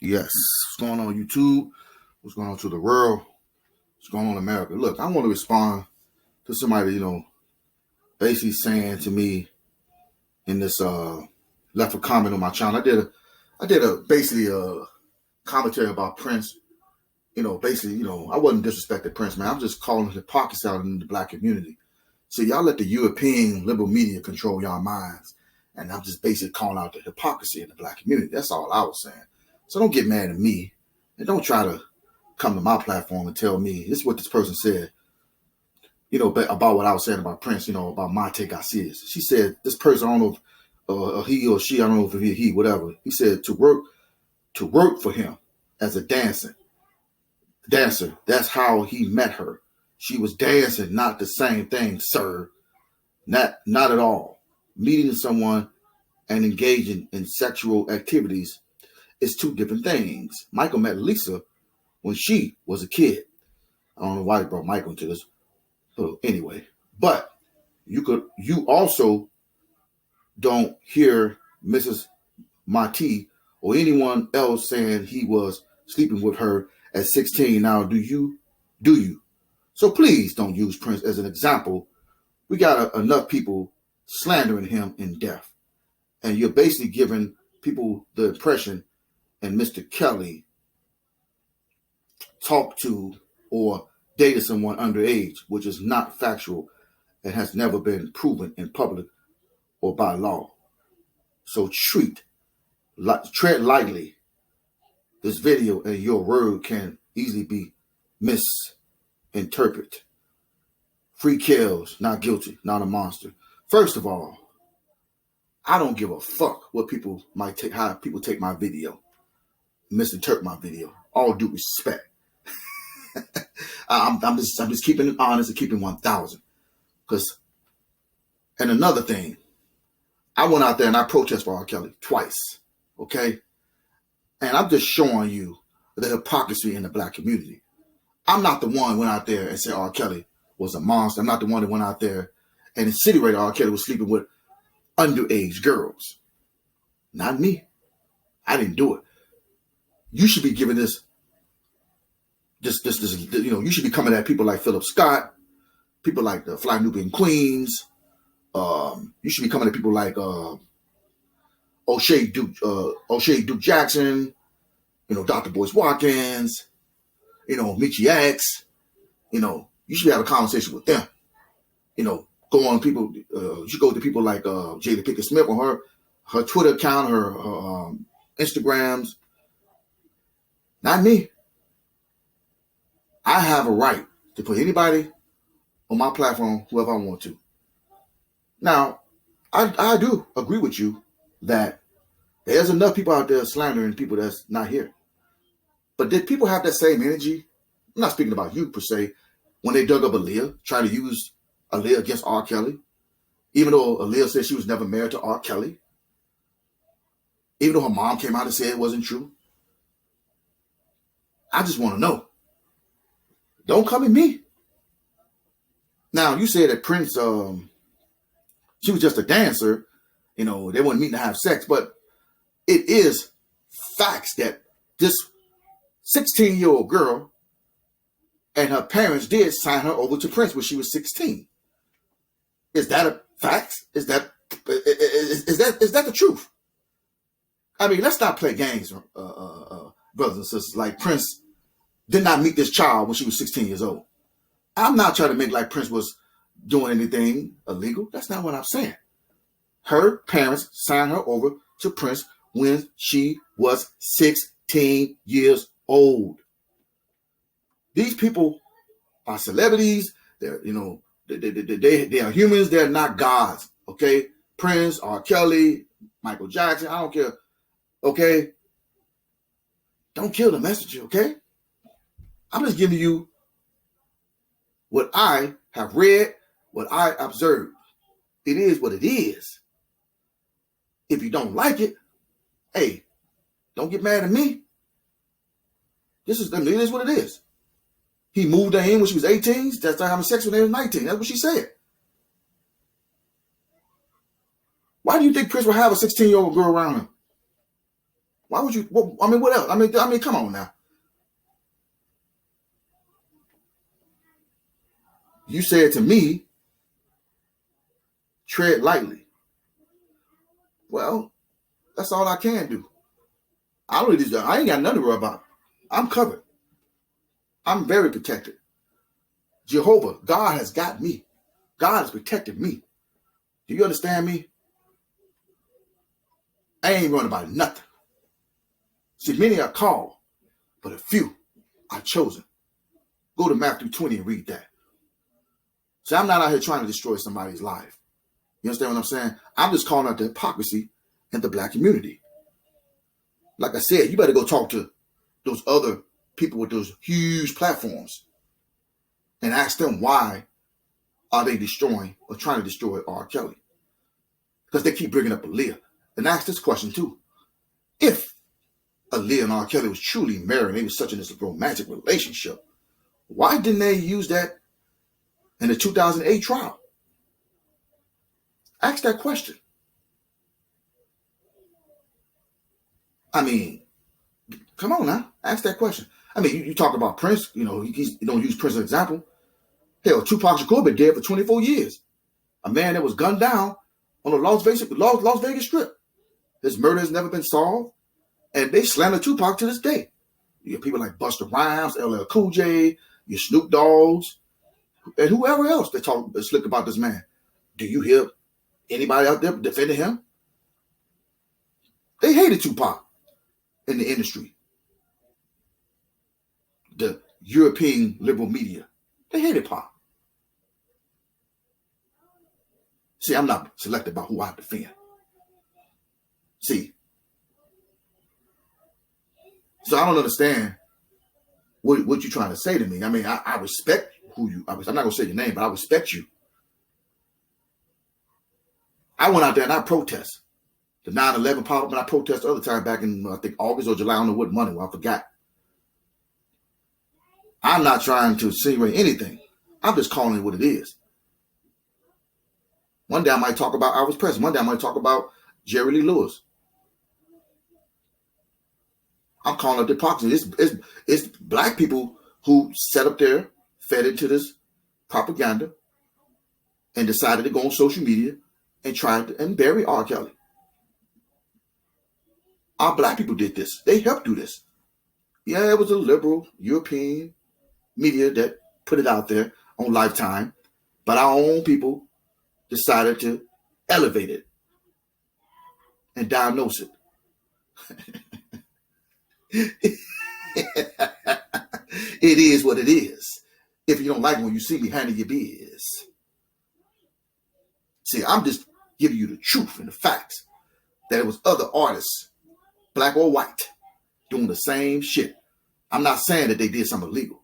Yes. What's going on YouTube? What's going on to the world? What's going on in America? Look, I want to respond to somebody, basically saying to me in this left a comment on my channel. I did a basically a commentary about Prince. Basically, I wasn't disrespecting Prince, man. I'm just calling hypocrisy out in the black community. So y'all let the European liberal media control y'all minds. And I'm just basically calling out the hypocrisy in the black community. That's all I was saying. So don't get mad at me. And don't try to come to my platform and tell me, this is what this person said, about what I was saying about Prince, about Monte Garcia. She said, this person, I don't know if he or she, I don't know if he, whatever. He said to work for him as a dancer. That's how he met her. She was dancing, not the same thing, sir. Not at all. Meeting someone and engaging in sexual activities is two different things. Michael met Lisa when she was a kid. I don't know why he brought Michael into this. So anyway, but you also don't hear Mrs. Marti or anyone else saying he was sleeping with her at 16. Now, do you? So please don't use Prince as an example. We got enough people slandering him in death. And you're basically giving people the impression, and Mr. Kelly talked to or dated someone underage, which is not factual and has never been proven in public or by law. So tread lightly. This video and your word can easily be misinterpreted. Free kills, not guilty, not a monster. First of all, I don't give a fuck what people might take, how people take my video, misinterpret my video. All due respect. I'm just keeping it honest and keeping 1,000. And another thing, I went out there and I protested for R. Kelly twice, okay? And I'm just showing you the hypocrisy in the black community. I'm not the one who went out there and said R. Kelly was a monster. I'm not the one that went out there and insinuated R. Kelly was sleeping with underage girls. Not me. I didn't do it. You should be giving this, you should be coming at people like Philip Scott, people like the Fly Nubian Queens. You should be coming at people like O'Shea Duke Jackson, Dr. Boyce Watkins, Michi X. You should have a conversation with them. Go on people. You should go to people like Jada Pinkett Smith on her Twitter account, her Instagrams. Not me. I have a right to put anybody on my platform, whoever I want to. Now, I do agree with you that there's enough people out there slandering people that's not here. But did people have that same energy? I'm not speaking about you per se. When they dug up Aaliyah, trying to use Aaliyah against R. Kelly, even though Aaliyah said she was never married to R. Kelly, even though her mom came out and said it wasn't true. I just want to know. Don't come at me. Now, you said that Prince, she was just a dancer. They weren't meeting to have sex. But it is facts that this 16-year-old girl and her parents did sign her over to Prince when she was 16. Is that a fact? Is that the truth? I mean, let's not play games, brothers and sisters. Like Prince did not meet this child when she was 16 years old. I'm not trying to make like Prince was doing anything illegal. That's not what I'm saying. Her parents signed her over to Prince when she was 16 years old. These people are celebrities. They're, they are humans. They're not gods. Okay. Prince, R. Kelly, Michael Jackson. I don't care. Okay. Don't kill the messenger. Okay. I'm just giving you what I have read, what I observed. It is what it is. If you don't like it, hey, don't get mad at me. It is what it is. He moved her in when she was 18. That's not having sex when they was 19. That's what she said. Why do you think Prince would have a 16-year-old girl around him? Why would you? What else? I mean, come on now. You said to me, tread lightly. Well, that's all I can do. I ain't got nothing to worry about. I'm covered. I'm very protected. Jehovah, God has got me. God has protected me. Do you understand me? I ain't worrying about nothing. See, many are called, but a few are chosen. Go to Matthew 20 and read that. See, I'm not out here trying to destroy somebody's life. You understand what I'm saying? I'm just calling out the hypocrisy in the black community. Like I said, you better go talk to those other people with those huge platforms and ask them why are they destroying or trying to destroy R. Kelly. Because they keep bringing up Aaliyah. And ask this question too. If Aaliyah and R. Kelly was truly married and they were such in this romantic relationship, why didn't they use that in the 2008 trial? Ask that question. I mean, come on now. Ask that question. I mean, you talk about Prince, you don't use Prince as an example. Hell, Tupac Shakur been dead for 24 years. A man that was gunned down on the Las Vegas Strip. His murder has never been solved. And they slander Tupac to this day. You get people like Busta Rhymes, LL Cool J, your Snoop Dogs, and whoever else they talk slick about this man. Do you hear anybody out there defending him? They hated Tupac in the industry. The European liberal media. They hated Pac. See, I'm not selective about who I defend. See, so I don't understand what you're trying to say to me. I mean, I respect who you. I'm not gonna say your name, but I respect you. I went out there and I protest. The 9/11 pop up and I protest the other time back in I think August or July. I don't know what month. Well, I forgot. I'm not trying to insinuate anything. I'm just calling it what it is. One day I might talk about Elvis Presley. One day I might talk about Jerry Lee Lewis. I'm calling it hypocrisy. It's black people who sat up there, fed into this propaganda, and decided to go on social media and try and bury R. Kelly. Our black people did this. They helped do this. Yeah, it was a liberal European media that put it out there on Lifetime, but our own people decided to elevate it and diagnose it. It is what it is. If you don't like it when you see me, handle your biz. See, I'm just giving you the truth and the facts that it was other artists, black or white, doing the same shit. I'm not saying that they did something illegal.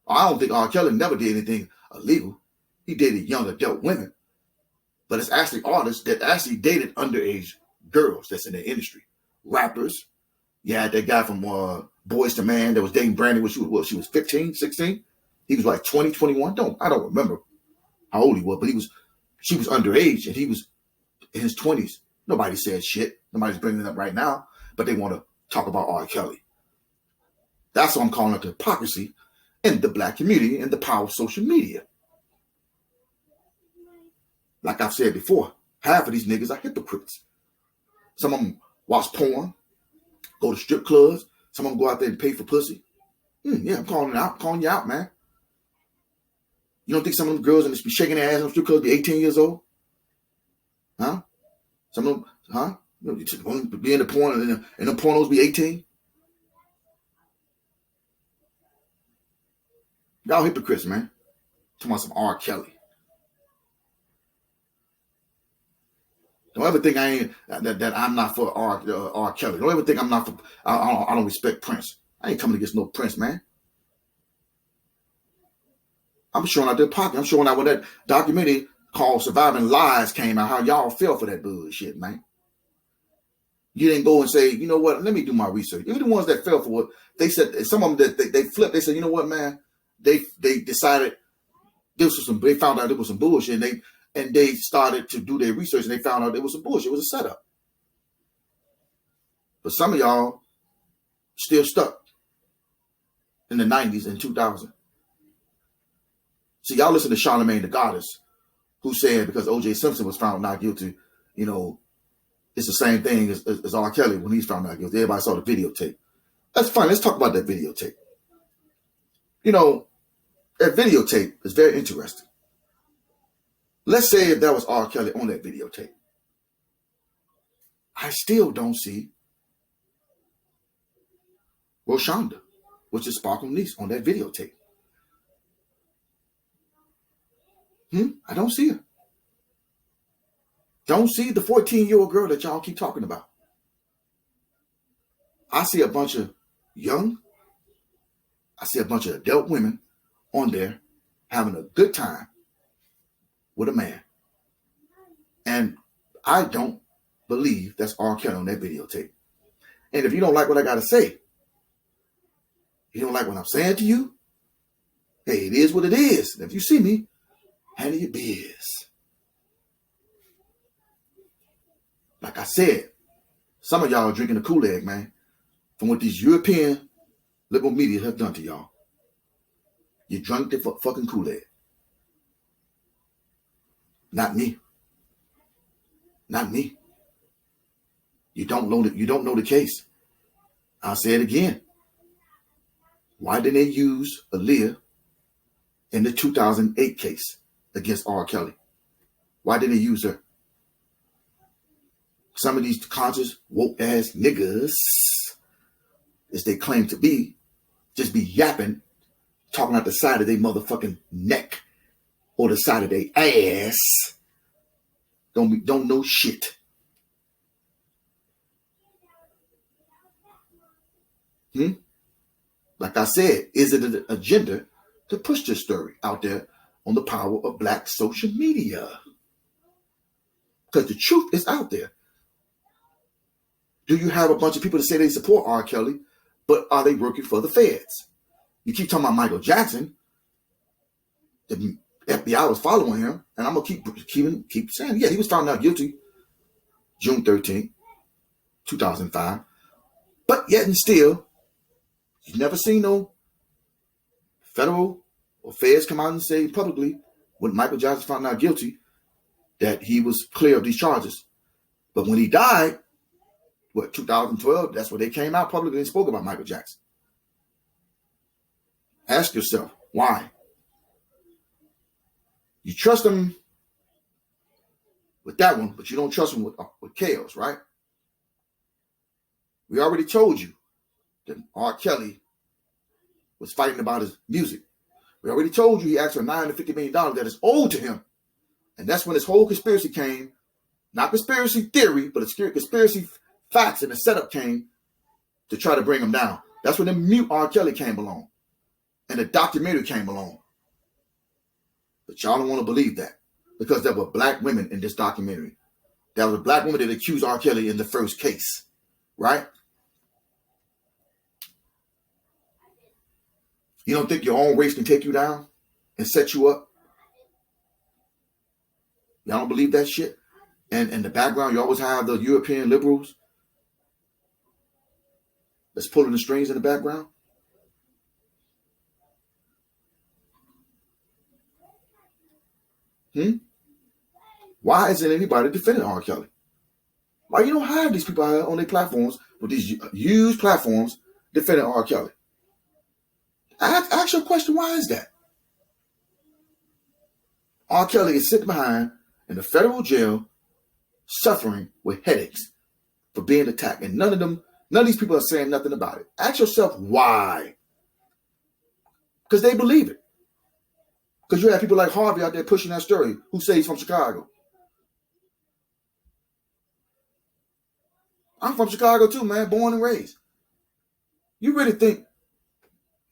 I don't think R. Kelly never did anything illegal. He dated young adult women. But it's actually artists that actually dated underage girls that's in the industry. Rappers. You had that guy from Boys to Man that was dating Brandy when she was 15, 16. He was like 20, 21. I don't remember how old he was, but she was underage and he was in his 20s. Nobody said shit. Nobody's bringing it up right now, but they want to talk about R. Kelly. That's what I'm calling it, the hypocrisy in the black community and the power of social media. Like I've said before, half of these niggas are hypocrites. Some of them watch porn, go to strip clubs. Some of them go out there and pay for pussy. Yeah, I'm calling you out, man. You don't think some of them girls and be shaking their ass on strip clubs be 18 years old? Huh? Some of them, huh? You know, be in the porn and the pornos be 18? Y'all hypocrites, man. Talking about some R. Kelly. Don't ever think I ain't that I'm not for R. Kelly. Don't ever think I'm not for. I don't respect Prince. I ain't coming against no Prince, man. I'm showing out their pocket. I'm showing out when that documentary called "Surviving Lies" came out. How y'all fell for that bullshit, man. You didn't go and say, you know what? Let me do my research. Even the ones that fell for it, they said some of them that they flipped. They said, you know what, man? They decided this was some. They found out it was some bullshit, and they started to do their research, and they found out it was some bullshit. It was a setup. But some of y'all still stuck in the 90s and 2000. See, y'all listen to Charlamagne the Goddess, who said because O.J. Simpson was found not guilty, it's the same thing as R. Kelly when he's found not guilty. Everybody saw the videotape. That's fine. Let's talk about that videotape. That videotape is very interesting. Let's say if that was R. Kelly on that videotape. I still don't see Roshonda, which is Sparkle's niece, on that videotape. I don't see her. Don't see the 14-year-old girl that y'all keep talking about. I see a bunch of adult women on there having a good time with a man. And I don't believe that's R. Kelly on that videotape. And if you don't like what I got to say, you don't like what I'm saying to you, hey, it is what it is. And if you see me, handle your biz. Like I said, some of y'all are drinking the Kool-Aid, man, from what these European liberal media have done to y'all. You drank the fucking Kool-Aid. Not me. Not me. You don't know the case. I'll say it again. Why did they use Aaliyah in the 2008 case against R. Kelly? Why did they use her? Some of these conscious, woke-ass niggas, as they claim to be, just be yapping, talking out the side of their motherfucking neck or the side of their ass. Don't know shit. Like I said, is it an agenda to push this story out there on the power of black social media? Because the truth is out there. Do you have a bunch of people that say they support R. Kelly, but are they working for the feds? You keep talking about Michael Jackson. The FBI was following him, and I'm gonna keep saying, yeah, he was found not guilty June 13th, 2005. But yet and still, you've never seen no federal or feds come out and say publicly when Michael Jackson found not guilty that he was clear of these charges. But when he died, 2012, that's when they came out publicly and spoke about Michael Jackson. Ask yourself, why? You trust him with that one, but you don't trust him with Chaos, right? We already told you that R. Kelly was fighting about his music. We already told you he asked for $950 million that is owed to him. And that's when this whole conspiracy came. Not conspiracy theory, but a conspiracy facts and the setup came to try to bring him down. That's when the mute R. Kelly came along. And the documentary came along. But y'all don't want to believe that. Because there were black women in this documentary. There was a black woman that accused R. Kelly in the first case. Right? You don't think your own race can take you down and set you up? Y'all don't believe that shit? And in the background, you always have the European liberals that's pulling the strings in the background. Why isn't anybody defending R. Kelly? Why you don't have these people on their platforms with these huge platforms defending R. Kelly? Ask your question, why is that? R. Kelly is sitting behind in the federal jail suffering with headaches for being attacked. And none of these people are saying nothing about it. Ask yourself why. Because they believe it. Because you have people like Harvey out there pushing that story who say he's from Chicago. I'm from Chicago too, man, born and raised. You really think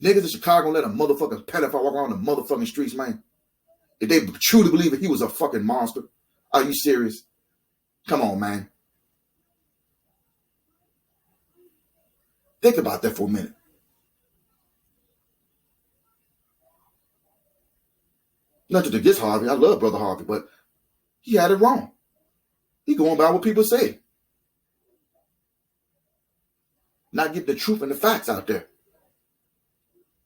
niggas in Chicago let a motherfucking pedophile walk around the motherfucking streets, man? If they truly believe that he was a fucking monster? Are you serious? Come on, man. Think about that for a minute. Nothing against Harvey. I love Brother Harvey, but he had it wrong. He going by what people say. not get the truth and the facts out there.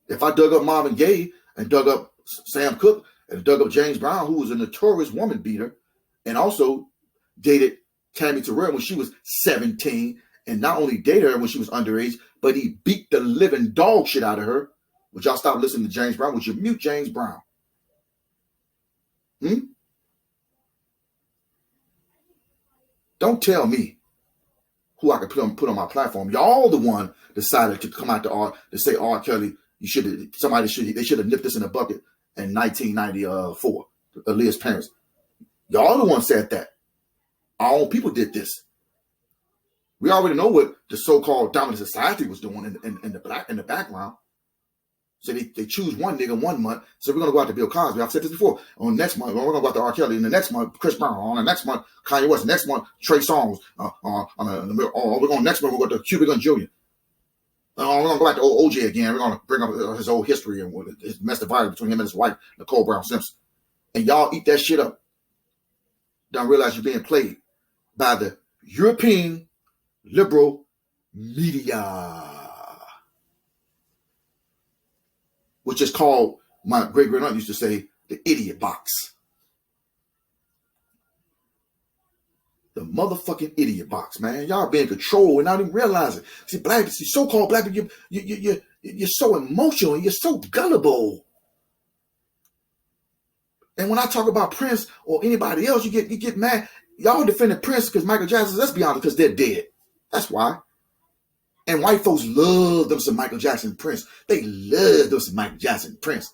If I dug up Marvin Gaye and dug up Sam Cooke and dug up James Brown, who was a notorious woman beater and also dated Tammy Terrell when she was 17, and not only dated her when she was underage, but he beat the living dog shit out of her. Would y'all stop listening to James Brown? Would you mute James Brown? Don't tell me who I could put on my platform. Y'all the one decided to come out to say R. Kelly, they should have nipped this in the bucket in 1994. Aaliyah's parents. Y'all the one said that. Our own people did this. We already know what the so-called dominant society was doing in the background. So they choose one nigga 1 month. So we're gonna go out to Bill Cosby. I've said this before. On next month, we're gonna go out to R. Kelly. In the next month, Chris Brown. On the next month, Kanye West. Next month, Trey Songz. We're going next month. We're going to Cuba Gooding Jr. We're gonna go back to OJ again. We're gonna bring up his old history and his domestic violence between him and his wife, Nicole Brown Simpson. And y'all eat that shit up. Don't realize you're being played by the European liberal media, which is called, my great-great-aunt used to say, the idiot box. The motherfucking idiot box, man. Y'all being controlled and not even realizing. See, so-called black people, you're so emotional and you're so gullible. And when I talk about Prince or anybody else, you get mad. Y'all defending Prince because Michael Jackson, let's be honest, because they're dead. That's why. And white folks love them some Michael Jackson Prince. They love them some Michael Jackson Prince.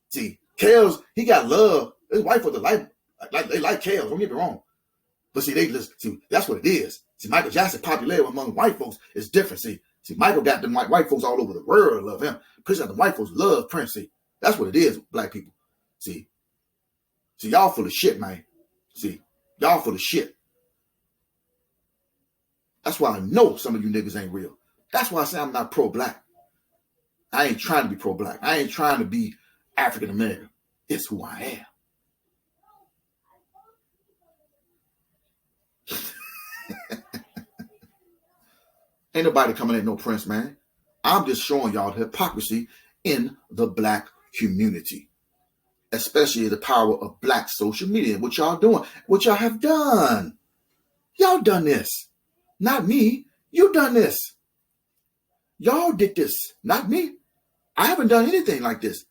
See, Kels, he got love. His white folks they like Kels. Don't get me wrong. But see, that's what it is. See, Michael Jackson popularity among white folks is different. See, Michael got them white folks all over the world love him. Prince got the white folks love Prince. See, that's what it is, black people. See, y'all full of shit, man. See, y'all full of shit. That's why I know some of you niggas ain't real. That's why I say I'm not pro-black. I ain't trying to be pro-black. I ain't trying to be African-American. It's who I am. Ain't nobody coming at no Prince, man. I'm just showing y'all the hypocrisy in the black community, especially the power of black social media. What y'all doing, what y'all have done. Y'all done this. Not me. You done this. Y'all did this. Not me. I haven't done anything like this.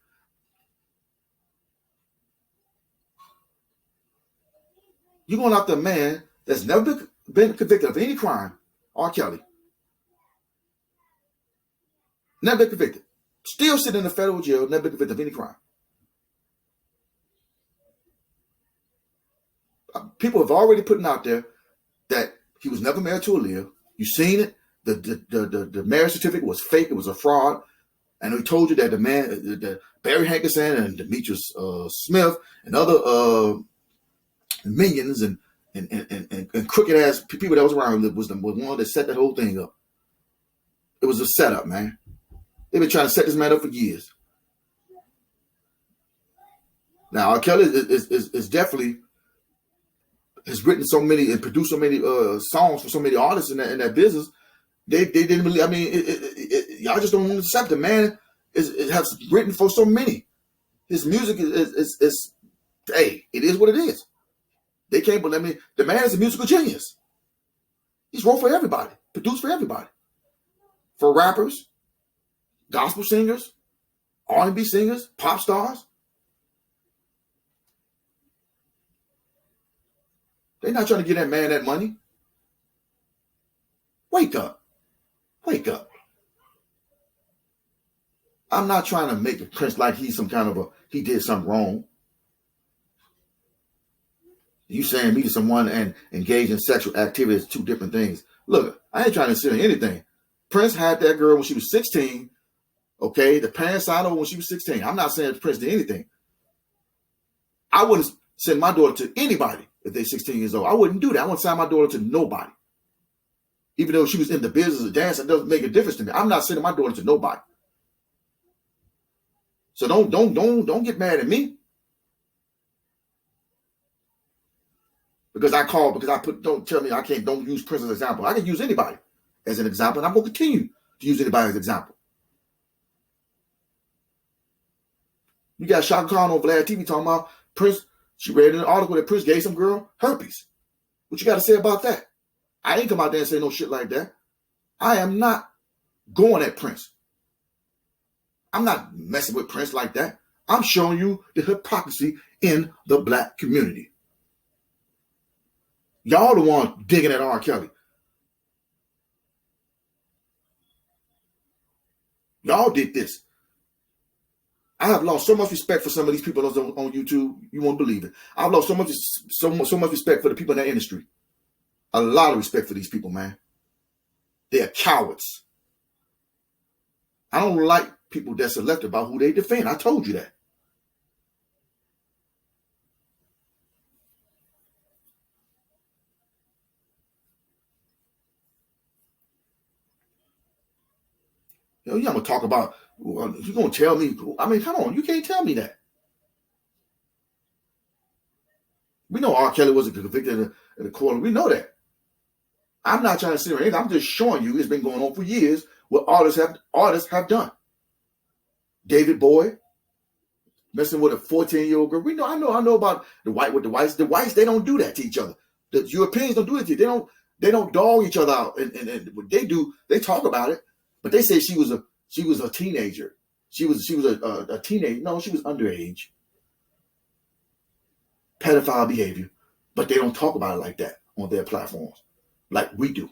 You're going after a man that's never been convicted of any crime, R. Kelly. Never been convicted. Still sitting in the federal jail, never been convicted of any crime. People have already put out there that he was never married to Aaliyah. You seen it. The marriage certificate was fake. It was a fraud. And we told you that the Barry Hankerson and Demetrius Smith and other minions and crooked ass people that was around was the one that set that whole thing up. It was a setup, man. They've been trying to set this man up for years. Now, R. Kelly is definitely has written so many and produced so many songs for so many artists in that business. They didn't believe. I mean, y'all just don't accept it. Man has written for so many. His music is hey, it is what it is. They can't believe me. The man is a musical genius. He's wrote for everybody, produced for everybody, for rappers, gospel singers, R&B singers, pop stars. They're not trying to give that man that money. Wake up. Wake up. I'm not trying to make a Prince like he's some kind of he did something wrong. You saying me to someone and engage in sexual activity is two different things. Look, I ain't trying to consider anything. Prince had that girl when she was 16. Okay, the parents signed over when she was 16. I'm not saying Prince did anything. I wouldn't send my daughter to anybody if they're 16 years old. I wouldn't do that. I wouldn't sign my daughter to nobody. Even though she was in the business of dance, it doesn't make a difference to me. I'm not sending my daughter to nobody. So don't get mad at me. Don't tell me don't use Prince as an example. I can use anybody. as an example, and I'm going to continue to use anybody as an example. You got Shaka Khan on Vlad TV talking about Prince. She read in an article that Prince gave some girl herpes. What you got to say about that? I ain't come out there and say no shit like that. I am not going at Prince. I'm not messing with Prince like that. I'm showing you the hypocrisy in the black community. Y'all the one digging at R. Kelly. Y'all did this. I have lost so much respect for some of these people on YouTube. You won't believe it. I've lost so much respect for the people in that industry. A lot of respect for these people, man. They are cowards. I don't like people that's selective about who they defend. I told you that. You know, you're going to talk about, you're going to tell me, I mean, come on, you can't tell me that. We know R. Kelly was convicted in the court. We know that. I'm not trying to say anything. I'm just showing you it's been going on for years what artists have done. David Bowie, messing with a 14-year-old girl. I know about the whites. The whites, they don't do that to each other. The Europeans don't do it to you. They don't dog each other out. And what they do, they talk about it. But they say she was a teenager. She was a teenager. No, she was underage. Pedophile behavior. But they don't talk about it like that on their platforms, like we do.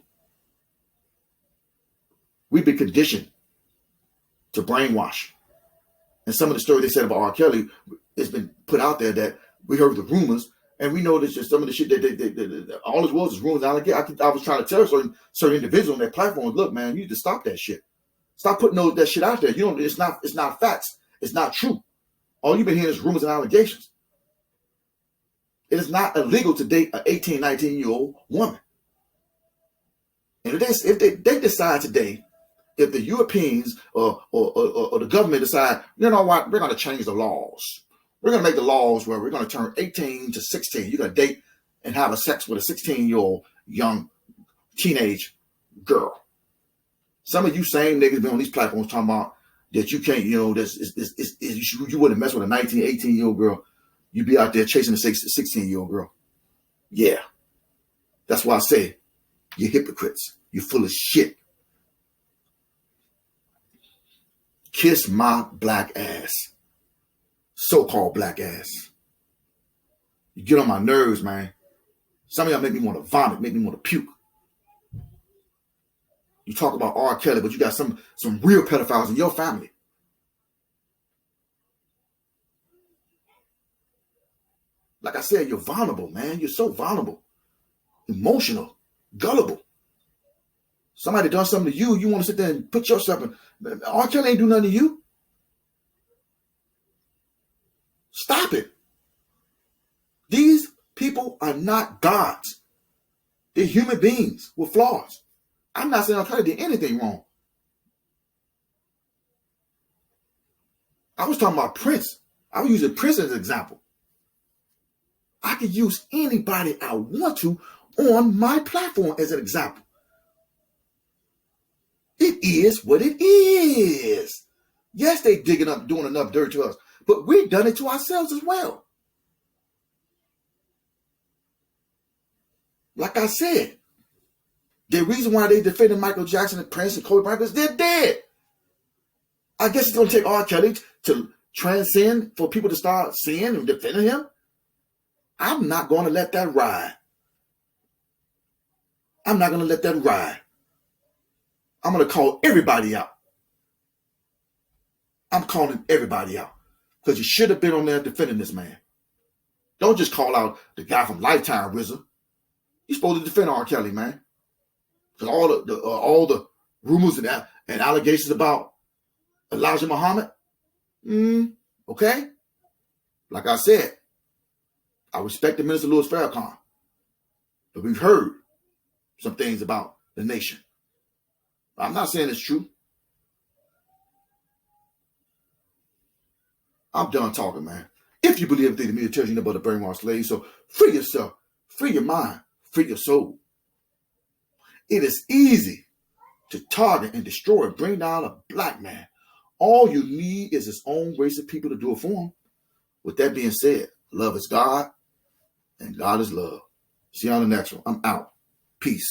We've been conditioned to brainwash. And some of the story they said about R. Kelly has been put out there that we heard the rumors, and we know that some of the shit that all it was rumors. I was trying to tell certain individuals on their platforms, look, man, you need to stop that shit. Stop putting that shit out there. It's not facts. It's not true. All you've been hearing is rumors and allegations. It is not illegal to date an 18, 19-year-old woman. And if they decide today, if the Europeans or the government decide, you know what, we're going to change the laws. We're going to make the laws where we're going to turn 18 to 16. You're going to date and have a sex with a 16-year-old young teenage girl. Some of you same niggas been on these platforms talking about that you can't, you wouldn't mess with a 19, 18-year-old girl. You'd be out there chasing a 16-year-old girl. Yeah. That's why I say you're hypocrites. You're full of shit. Kiss my black ass. So-called black ass. You get on my nerves, man. Some of y'all make me want to vomit, make me want to puke. You talk about R. Kelly, but you got some real pedophiles in your family. Like I said, you're vulnerable, man. You're so vulnerable. Emotional. Gullible. Somebody done something to you, you want to sit there and put yourself in. R. Kelly ain't do nothing to you. Stop it. These people are not gods. They're human beings with flaws. I'm not saying R. Kelly did anything wrong. I was talking about Prince. I was using Prince as an example. I could use anybody I want to on my platform as an example. It is what it is. Yes, they digging up, doing enough dirt to us, but we've done it to ourselves as well. Like I said, the reason why they defended Michael Jackson and Prince and Kobe Bryant is they're dead. I guess it's going to take R. Kelly to transcend for people to start seeing and defending him. I'm not going to let that ride. I'm not going to let that ride. I'm going to call everybody out. I'm calling everybody out. Because you should have been on there defending this man. Don't just call out the guy from Lifetime, RZA. You're supposed to defend R. Kelly, man. Because all the rumors and allegations about Elijah Muhammad, okay? Like I said, I respect the Minister Louis Farrakhan, but we've heard some things about the nation. I'm not saying it's true. I'm done talking, man. If you believe everything the media tells you, about the brainwashed slave, so free yourself, free your mind, free your soul. It is easy to target and destroy and bring down a black man. All you need is his own race of people to do it for him. With that being said, love is God and God is love. See you on the next one. I'm out. Peace.